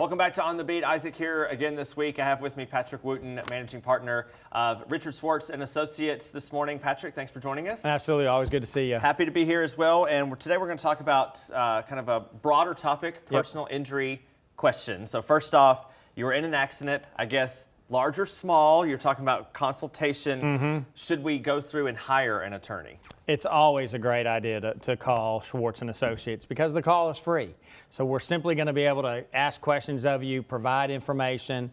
Welcome back to On the Beat. Isaac here again this week. I have with me Patrick Wooten, managing partner of Richard Schwartz and Associates this morning. Patrick, thanks for joining us. Absolutely. Always good to see you. Happy to be here as well. And today we're going to talk about kind of a broader topic, personal injury question. So first off, you were in an accident, I guess, large or small. You're talking about consultation. Should we go through and hire an attorney? It's always a great idea to call Schwartz and Associates because the call is free. So we're simply going to be able to ask questions of you, provide information.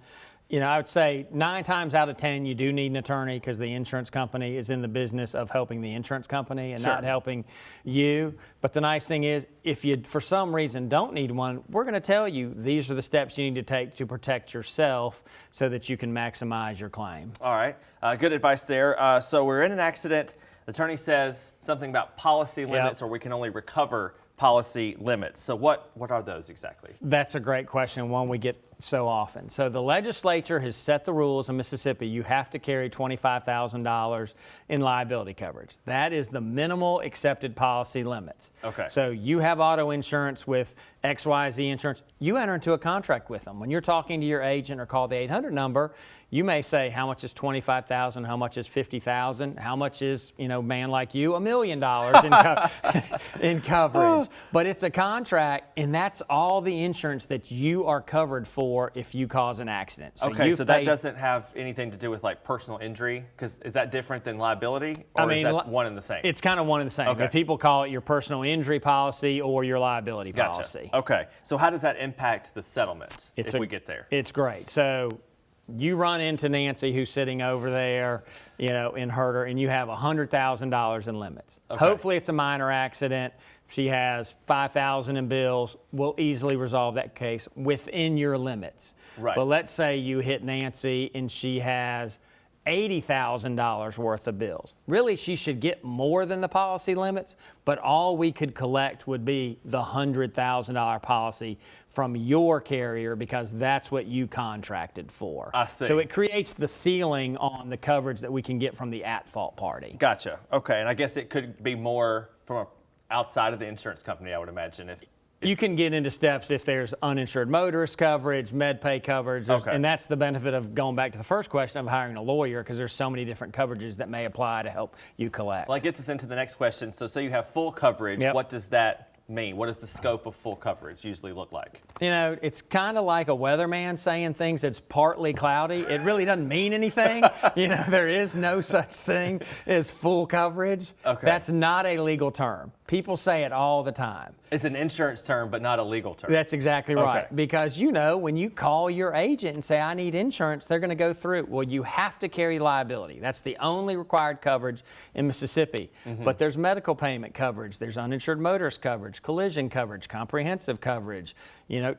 You know, I would say 9 times out of 10, you do need an attorney because the insurance company is in the business of helping the insurance company and not helping you. But the nice thing is, if you, for some reason, don't need one, we're going to tell you these are the steps you need to take to protect yourself so that you can maximize your claim. All right. Good advice there. So we're in an accident. The attorney says something about policy limits, or we can only recover policy limits. So what are those exactly? That's a great question, one we get so often. So the legislature has set the rules in Mississippi. You have to carry $25,000 in liability coverage. That is the minimal accepted policy limits. Okay. So you have auto insurance with XYZ Insurance. You enter into a contract with them. When you're talking to your agent or call the 800 number, you may say, how much is $25,000? How much is $50,000? How much is, man like you, $1 million in coverage? But it's a contract, and that's all the insurance that you are covered for if you cause an accident. So so that doesn't have anything to do with like personal injury? Because is that different than liability, or is that one and the same? It's kind of one and the same. Okay. But people call it your personal injury policy or your liability policy. Okay. So how does that impact the settlement if we get there? It's great. So you run into Nancy, who's sitting over there, in Herder, and you have $100,000 in limits. Okay. Hopefully it's a minor accident. She has $5,000 in bills. We'll easily resolve that case within your limits. Right. But let's say you hit Nancy and she has $80,000 worth of bills. Really, she should get more than the policy limits, but all we could collect would be the $100,000 policy from your carrier because that's what you contracted for. I see. So it creates the ceiling on the coverage that we can get from the at-fault party. Gotcha. Okay, and I guess it could be more from outside of the insurance company, I would imagine. You can get into steps if there's uninsured motorist coverage, med pay coverage, and that's the benefit of going back to the first question of hiring a lawyer because there's so many different coverages that may apply to help you collect. Well, that gets us into the next question. So say you have full coverage, what does that mean? What does the scope of full coverage usually look like? It's kind of like a weatherman saying things that's partly cloudy. It really doesn't mean anything. There is no such thing as full coverage. Okay. That's not a legal term. People say it all the time. It's an insurance term, but not a legal term. That's exactly right. Okay. Because, when you call your agent and say, I need insurance, they're going to go through. Well, you have to carry liability. That's the only required coverage in Mississippi. But there's medical payment coverage. There's uninsured motorist coverage, collision coverage, comprehensive coverage,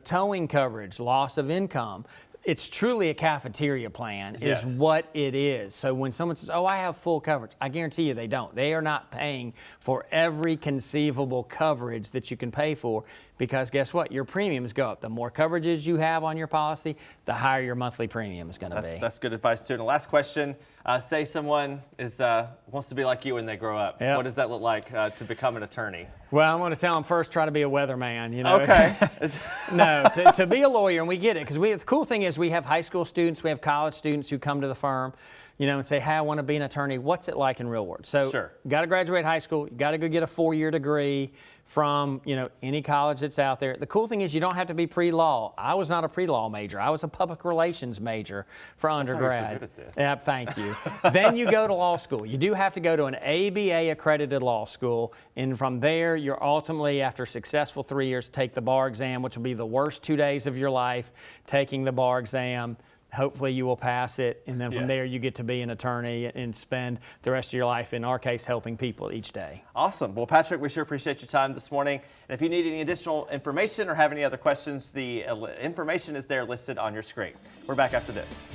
towing coverage, loss of income. It's truly a cafeteria plan is what it is. So when someone says, I have full coverage, I guarantee you they don't. They are not paying for every conceivable coverage that you can pay for because guess what? Your premiums go up. The more coverages you have on your policy, the higher your monthly premium is going to be. That's good advice too. And the last question, say someone wants to be like you when they grow up. Yep. What does that look like to become an attorney? Well, I'm going to tell them first, try to be a weatherman, Okay. No, to be a lawyer, and we get it, because the cool thing is we have high school students, we have college students who come to the firm, and say, hey, I want to be an attorney. What's it like in real world? So you got to graduate high school. You got to go get a 4-year degree from, any college that's out there. The cool thing is you don't have to be pre-law. I was not a pre-law major. I was a public relations major for undergrad. That's why you're so good at this. Yeah, thank you. Then you go to law school. You do have to go to an ABA accredited law school. And from there, you're ultimately, after a successful 3 years, take the bar exam, which will be the worst 2 days of your life, taking the bar exam. Hopefully you will pass it, and then from there you get to be an attorney and spend the rest of your life, in our case, helping people each day. Awesome. Well, Patrick, we sure appreciate your time this morning. And if you need any additional information or have any other questions, the information is there listed on your screen. We're back after this.